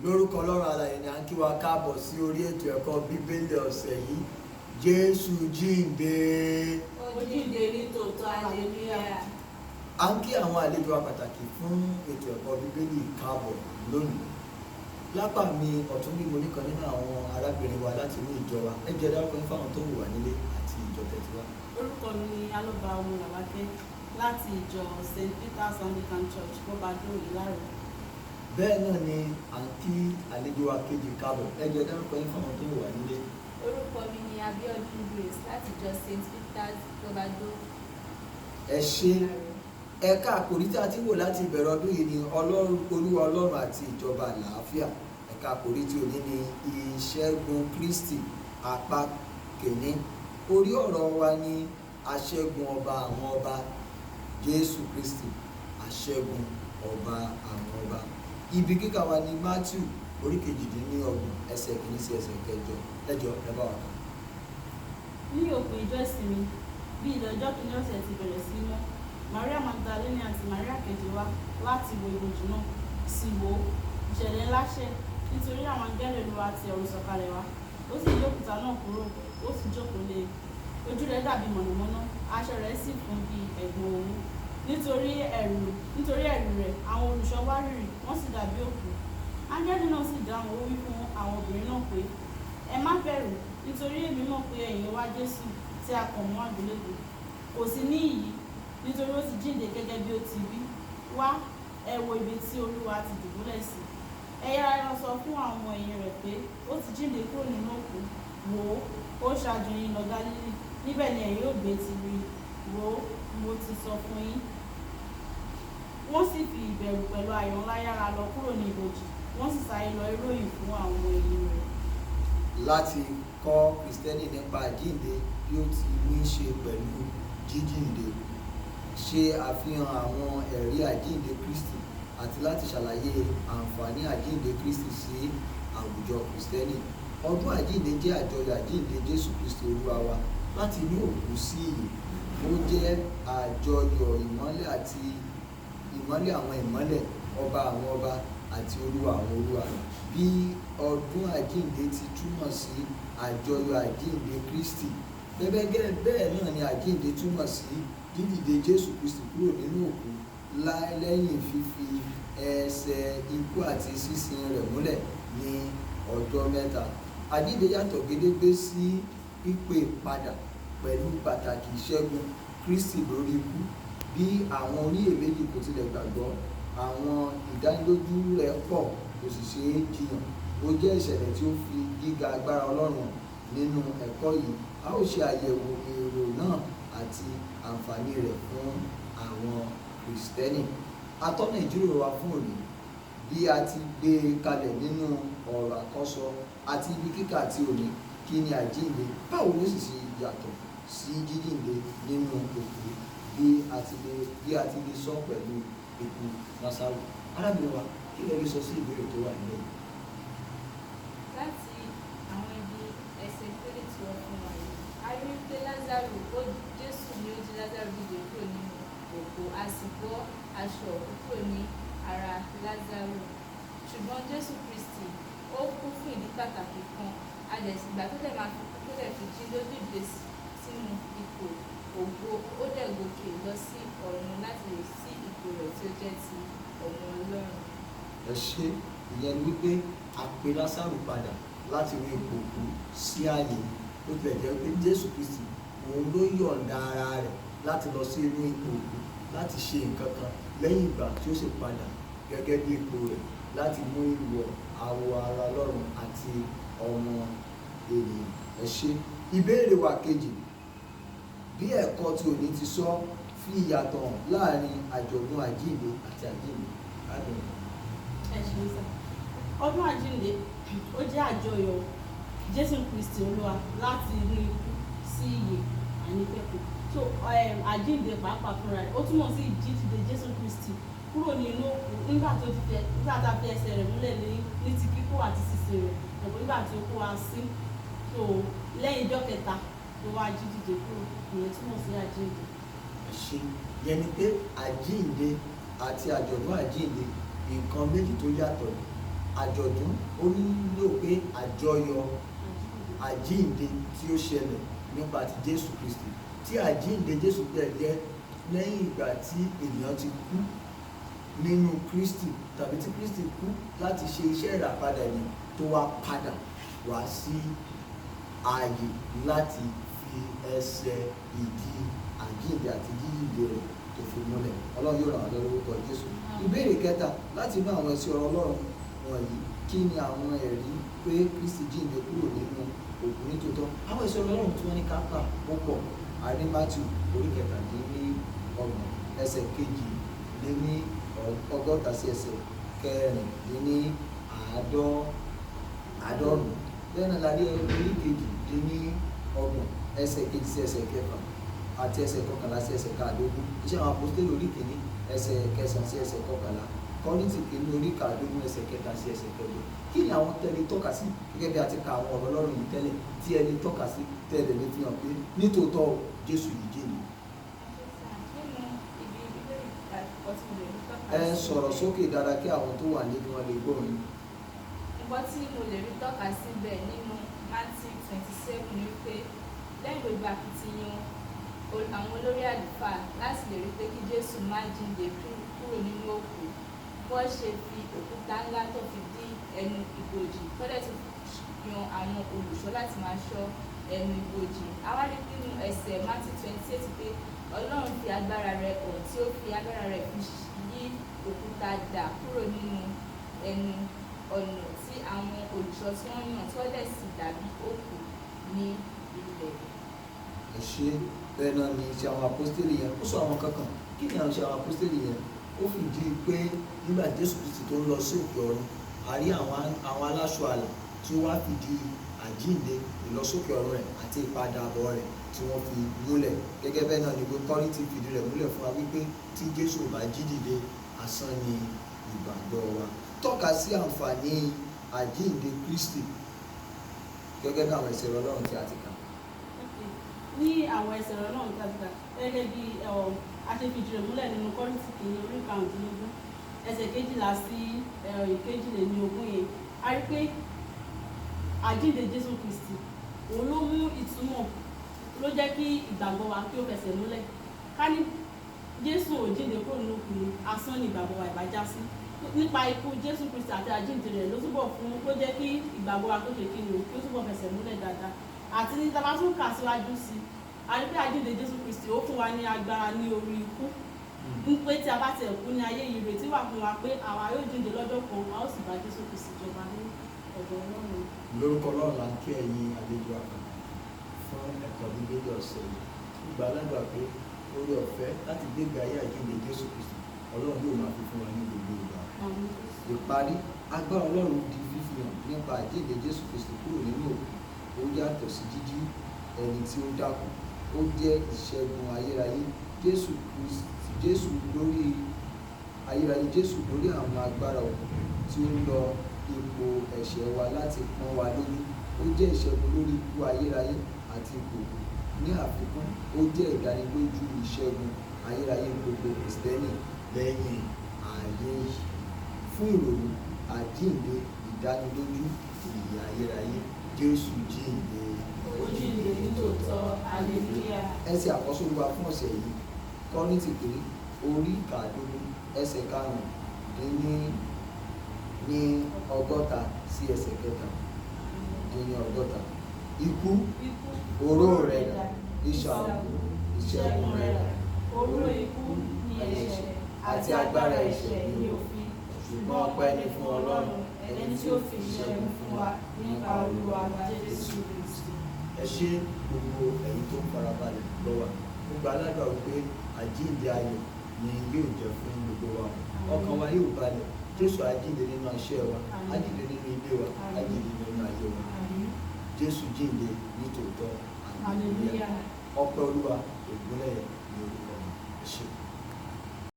lórúkọ Ọlọ́run alààyè ni à ń kí wa káàbọ̀ sí orí ètò ẹ̀kọ́ Bíbélì ọ̀sẹ̀ yìí. Jésù jíǹde. Ó jíǹde ní tòótọ́, hallelujah. À ń kí àwọn àlejò wa pàtàkì fún ètò ẹ̀kọ́ Bíbélì káàbọ̀ lónìí. Lápá mi ọ̀tún bí mo nìkan nínú àwọn arábìnrin wa láti ní ìjọ wa. Ẹ jẹ́ dárúkọ yín fáwọn tó wù wá nílé àti ìjọ tẹ̀sí wa. Orúkọ mi ni Alobahun Labake láti ìjọ St. Peter's Anglican Church, Bobado, Ìlárò. Bẹ́ẹ̀ náà ni à ń kí àlejò wa kejì káàbọ̀. Ẹ jẹ́ dárúkọ yín fáwọn tó wù wá nílé. Orúkọ mi ni Abiodun láti ìjọ St. Peter's Bobado. Ẹ ṣé. Ẹ̀ka àkòrí tí a ti wò láti ìbẹ̀rẹ̀ ọdún yìí ni Olúwa Ọlọ́run àti ìjọba àlàáfíà. Ẹ̀ka àkòrí tí òní ni ìṣẹ́gun Kristi apá kìíní. Orí ọ̀rọ̀ wa ni aṣẹ́gun ọba àwọn ọba Jésù Kristi, aṣẹ́gun ọba àwọn ọba. Ibi kíkà wa ni Matthew orí 28 ẹsẹ̀ kìíní sí ẹsẹ̀ kẹjọ. Ẹjọ́ ẹ bá wa kà. Ní òpin ìjọ ìsinmi, bí ilẹ̀ ọjọ́ kìíní ọ̀sẹ̀ ti bẹ̀rẹ̀ sí mọ́, Maria Magdalene àti Maria kejì wá láti wo ibojì náà, sì wò ó, ìṣẹ̀lẹ̀ ńlá ṣẹ̀, nítorí àwọn áńgẹ́lì Olúwa ti ọ̀run sọ̀kalẹ̀ wá. Ó sì yí òkúta náà kúrò, ó sì jókòó lé e. Ojú rẹ̀ dàbí mọ̀nàmọ́ná, aṣọ rẹ̀ sì fún bí ẹ̀gbọ̀n òwú. Nítorí ẹ̀rù rẹ̀, àwọn olùṣọ́ wárìrì, wọ́n sì dàbí òkú. Áńgẹ́lì náà sì dáhùn, ó wí fún àwọn obìnrin náà pé, ẹ má bẹ̀rù, nítorí èmi mọ̀ pé ẹ̀yin wá Jésù tí a kàn mọ́ àgbélébùú. Kò sí níhìn-ín, nítorí ó ti jíǹde gẹ́gẹ́ bí ó ti wí. Wá, ẹ wo ibi tí Olúwa ti dùbúlẹ̀ sí. Ẹ yára lọ sọ fún àwọn ọmọ ẹ̀yìn rẹ̀ pé ó ti jíǹde kúrò nínú òkú. Wò ó, ó ṣáájú yín lọ Gálílì, níbẹ̀ ni ẹ̀yin yóò gbé ti rí i. Wò ó, mo ti sọ fún yín. Wọ́n sì fi ìbẹ̀rù pẹ̀lú ayọ̀ ńlá yára lọ kúrò ní ibojì, wọ́n sì sáré lọ ìròyìn fún àwọn ọmọ ẹ̀yìn rẹ̀. Láti kọ́ Kristẹni nípa àjíǹde bí ó ti ní ṣe pẹ̀lú jíjíǹde, ṣe àfihàn àwọn ẹ̀rí àjíǹde Kristi àti láti ṣàlàyé àǹfààní àjíǹde Kristi sí àwùjọ Kristẹni. Ọdún àjíǹde jẹ́ àjọyọ̀ àjíǹde Jésù Kristi Olúwa wa láti inú òkú sí ìyè. Ó jẹ́ àjọyọ̀ ìmọ́lẹ̀ àwọn ìmọ́lẹ̀, ọba àwọn ọba àti olúwa àwọn olúwa. Bí ọdún àjíǹde ti túmọ̀ sí àjọyọ̀ àjíǹde Kristi, bẹ́ẹ̀ náà ni àjíǹde túmọ̀ sí dídìde Jésù Kristi kúrò nínú òkú lẹ́yìn fífi ẹsẹ̀ ikú àti sísin rẹ̀ múlẹ̀ ní ọjọ́ 3. Àjíǹde yàtọ̀ gédégbé sí pípè padà pẹ̀lú pàtàkì ìṣẹ́gun Kristi lórí ikú. Bí àwọn oníyèméjì kò tilẹ̀ gbàgbọ́, àwọn ìdánilójú rẹ̀ pọ̀ kò sì ṣe é jiyàn. Ó jẹ́ ìṣẹ̀lẹ̀ tí ó fi gíga agbára Ọlọ́run nínú ẹ̀kọ́ yìí. A ó ṣe àyẹ̀wò èrò náà àti àǹfààní rẹ̀ fún àwọn Kristẹni. Atọ́nà ìjíròrò wa fún òní bí a ti gbé kalẹ̀ nínú ọ̀rọ̀ àkọ́sọ àti ibi kíkà àti òní. Kí ni àjíǹde? Báwo ló sì ṣe yàtọ̀ sí jíjíǹde nínú òkú bí a ti lè sọ pẹ̀lú ikú Lásárù? Arábìnrin wa, kí lè rí sọ sí ìbéèrè tó wà nílẹ̀? Láti àwọn ibi ẹsẹ̀ ìpele tí wọ́n fún wa yìí, a rí pé Lásárù, Jésù ni ó jí Lásárù dìde kúrò nínú òkú, a sì bọ́ aṣọ òkú kúrò ní ara Lásárù. Ṣùgbọ́n Jésù Kristi, ó kú fún ìdí pàtàkì kan. Ìgbà tó dẹ̀ fi jí ló dìde sínú ipò ògo, ó dẹ̀ gòkè lọ sí ọ̀run láti lè sí ipò rẹ̀ tí ó jẹ́ ti ọmọ Ọlọ́run. Ẹ ṣé. Ìyẹn ni wípé a pe Lásárù padà láti rí ipò òkú sí ààyè. Ó tilẹ̀ jẹ́ pé Jésù Kristi òun ló yọ̀ǹda ara rẹ̀ láti lọ sí inú ipò òkú láti ṣe nǹkan kan lẹ́yìn ìgbà tí ó sì padà gẹ́gẹ́ bí ipò rẹ̀ láti mú ìwọ̀ àwọ̀ ara Ọlọ́run àti ọmọ ènìyàn. Ẹ ṣé. Ìbéèrè wa kejì, bí ẹ̀kọ́ tí òní ti sọ fi ìyàtọ̀ hàn láàrin àjọ̀dún àjíǹde àti àjíǹde. Ẹ ṣé sà. Ọdún àjíǹde ó jẹ́ àjọyọ̀ Jésù Kristi Olúwa láti inú ikú sí ìyè àìnípẹ̀kun. So àjíǹde pàápàá fúnra rẹ̀ ó túmọ̀ sí ìjíǹde Jésù Kristi kúrò nínú òkú nígbà tá a fi ẹsẹ̀ rẹ̀ múlẹ̀ ní ti kíkó àti sísin rẹ̀, ẹ̀kọ́ nígbà tí ó kó wa sí. So lẹ́yìn ọjọ́ 3 ló wá jí dìde kúrò. Ìyẹn túmọ̀ sí àjíǹde. Ẹ ṣé. Yẹn ni pé àjíǹde àti àjọ̀dún àjíǹde nǹkan méjì tó yàtọ̀ ni. àjọ̀dún ó nílò pé àjọyọ̀ àjíǹde tí ó ṣẹlẹ̀ nípa ti Jésù Kristi, tí àjíǹde Jésù jẹ́ lẹ́yìn ìgbà tí ènìyàn ti kú nínú Kristi, tàbí tí Kristi kú láti ṣe iṣẹ́ ìràpadà ènìyàn tó wá padà wá sí ààyè láti fi ẹsẹ̀ ìdí àjíǹde àti jíjíǹde rẹ̀ tó fi múlẹ̀. Ọlọ́run yóò ràn wá lọ́wọ́ lórúkọ Jésù. Ìbéèrè kẹta, láti inú àwọn ẹsẹ̀ ọ̀rọ̀ Ọlọ́run wọ̀nyí, kí ni àwọn ẹ̀rí pé Kristi jíǹde kúrò nínú òkú nítòótọ́? Àwọn ẹsẹ̀ ọ̀rọ̀ Ọlọ́run tí wọ́n ní ká kà ó pọ̀. A rí Mátíù orí 17 ẹsẹ̀ 2 sí ẹsẹ̀ 4 bẹ́ẹ̀ náà la rí orí 2 ẹsẹ̀ 2 sí ẹsẹ̀ 6 àti ẹsẹ̀ 11 sí ẹsẹ̀ 15. Iṣẹ́ àwọn Àpọ́stélì orí 1 ẹsẹ̀ 9 sí ẹsẹ̀ 11. Kọ́ríńtì kìíní orí 15 ẹsẹ̀ 3 sí ẹsẹ̀ 8. Kí ni àwọn tẹ́lẹ̀ tọ́ka sí gẹ́gẹ́ bí a ti ka àwọn ọ̀rọ̀ Ọlọ́run yìí tẹ́lẹ̀, tí ẹni tọ́ka sí tẹ́lẹ̀ lè fi hàn pé nítòótọ́ Jésù yìí jíǹde? Ẹ sọ̀rọ̀ sókè dáadáa kí àwọn tó wà níbi wọn lè gbóhùn yín. Nǹkan tí mo lè rí tọ́ka síbẹ̀ nínú Matthew 27 ni pé lẹ́yìn gbogbo akitiyan àwọn olórí àlùfáà láti lè rí pé kí Jésù má jíǹde kúrò nínú òkú, wọ́n ṣe fi òkúta ńlá tó fi dí ẹnu ibojì, tọ́lẹ̀ tó yan àwọn olùṣọ́ láti máa ṣọ́ ẹnu ibojì. A wá rí nínú ẹsẹ̀ Matthew 28 pé Ọlọ́run fi agbára rẹ̀ hàn, tí ó fi agbára rẹ̀ fi yí òkúta dà kúrò nínú ẹnu ọ̀nà tí àwọn olùṣọ́ tí wọ́n yàn, tọ́lẹ̀ sì dàbí òkú ní ilẹ̀. Ẹ ṣe bẹ́ẹ̀ náà ni iṣẹ́ àwọn Àpọ́stélì yẹn. Ó sọ àwọn kankan. Kí ni àwọn iṣẹ́ àwọn Àpọ́stélì yẹn? Ó fìdí pé nígbà Jésù Kristi tó ń lọ sí òkè ọ̀run, a rí àwọn aláṣọ àlà tí ó wá fìdí àjíǹde, ìlọsókè ọ̀run rẹ̀ àti ìpadàbọ̀ rẹ̀ tí wọ́n fi múlẹ̀. Gẹ́gẹ́ bẹ́ẹ̀ náà ni pé Kọ́ríńtì fìdí rẹ̀ múlẹ̀ fún wa wípé tí Jésù bá jí dìde, asán ni ìgbàgbọ́ wa. Tọ́ka sí àǹfààní àjíǹde Kristi gẹ́gẹ́ bí àwọn ẹsẹ̀ Ọlọ́run tí a ti kà. Ní àwọn ẹsẹ̀ Ọlọ́run tí a ti kà, gẹ́gẹ́ bí a ṣe fìdí rẹ̀ múlẹ̀ nínú Kọ́ríńtì kìíní orí 15 ẹsẹ̀ 12 sí 22 yẹn, a rí pé àjíǹde Jésù Kristi òun ló mú ìtumọ̀, ló jẹ́ kí ìgbàgbọ́ wa kí ó fẹsẹ̀ múlẹ̀. Ká ní Jésù ò jíǹde kúrò nínú òkú ni, asán ni ìgbàgbọ́ wa ìbá já sí. Nípa ikú Jésù Kristi àti àjíǹde rẹ̀ ló túbọ̀ fún, ló jẹ́ kí ìgbàgbọ́ wa tó ṣe kí ni o, kí ó túbọ̀ fẹsẹ̀ múlẹ̀ dáadáa. Àti ní tá bá tún kà síwájú sí, a rí pé àjíǹde Jésù Kristi ó fún wa ní agbára ní orí ikú. Ń pé tí a bá tiẹ̀ kú ní ayé yìí, ìrètí wà fún wa pé àwa yóò jíǹde lọ́jọ́ kan, a ó sì bá Jésù Kristi jọba ní ọ̀dọ̀ Ọlọ́run. Lórúkọ Ọlọ́run la ń kí ẹ̀yin àlejò àkàndá fún ẹ̀kọ́ bíbélì ọ̀sẹ̀ yìí. Gbogbo aládùúgbà pé orí ọ̀fẹ́ láti gbégbé ayé àjíǹde Jésù Kristi Ọlọ́run yóò máa fi fún wa ní gbogbo ìgbà. Ìparí, agbára Ọlọ́run di fífihàn nípa àjíǹde Jésù Kristi kúrò nínú òkú. Ó yàtọ̀ sí jíjí ẹni tí ó dákú. Ó jẹ́ ìṣẹ́gun ayérayé Jésù lórí ayérayé, Jésù lórí àwọn agbára òkùnkùn tí ó ń lọ ipò ẹ̀ṣẹ̀ wa láti pọ́n wa lójú. Ó jẹ́ ìṣẹ́gun lórí ikú ayérayé àti ipò. Ní àfikún, ó jẹ́ ìdánilójú ìṣẹ́gun ayérayé gbogbo Kristẹni lẹ́yìn ayé yìí. Fún ìròyìn àjíǹde, ìdánilójú ìyè ayérayé, Jésù jíǹde. Ó jíǹde nítòótọ́, hallelujah. Ẹsẹ̀ àkọ́sórí wa fún ọ̀sẹ̀ yìí, Kọ́ríńtì kìíní orí 15 ẹsẹ̀ 5 ní 60 sí ẹsẹ̀ 3. Ikú, oró rẹ̀ dà, ìṣẹ́gun rẹ̀ dà. Oró ikú ni ẹ̀ṣẹ̀ àti agbára ẹ̀ṣẹ̀ ni òfin. Ṣùgbọ́n ọpẹ́ ni fún Ọlọ́run, ẹni tí ó fi ìṣẹ́gun fún wa nípa Olúwa Jésù Kristi. Ẹ ṣé gbogbo ẹ̀yin tó ń farabalẹ̀ lọ́wọ́. Gbogbo aládùúgbà wípé àjíǹde ayọ̀ ni yóò jẹ́ fún gbogbo wa. Ọkàn wa yóò balẹ̀. Jésù àjíǹde nínú iṣẹ́ wa, àjíǹde nínú ilé wa, àjíǹde nínú ayé wa. Jésù jíǹde nítòótọ́. Hallelujah. Ọpẹ́ Olúwa Ògúnleye ní orúkọ mi. Ẹ ṣé.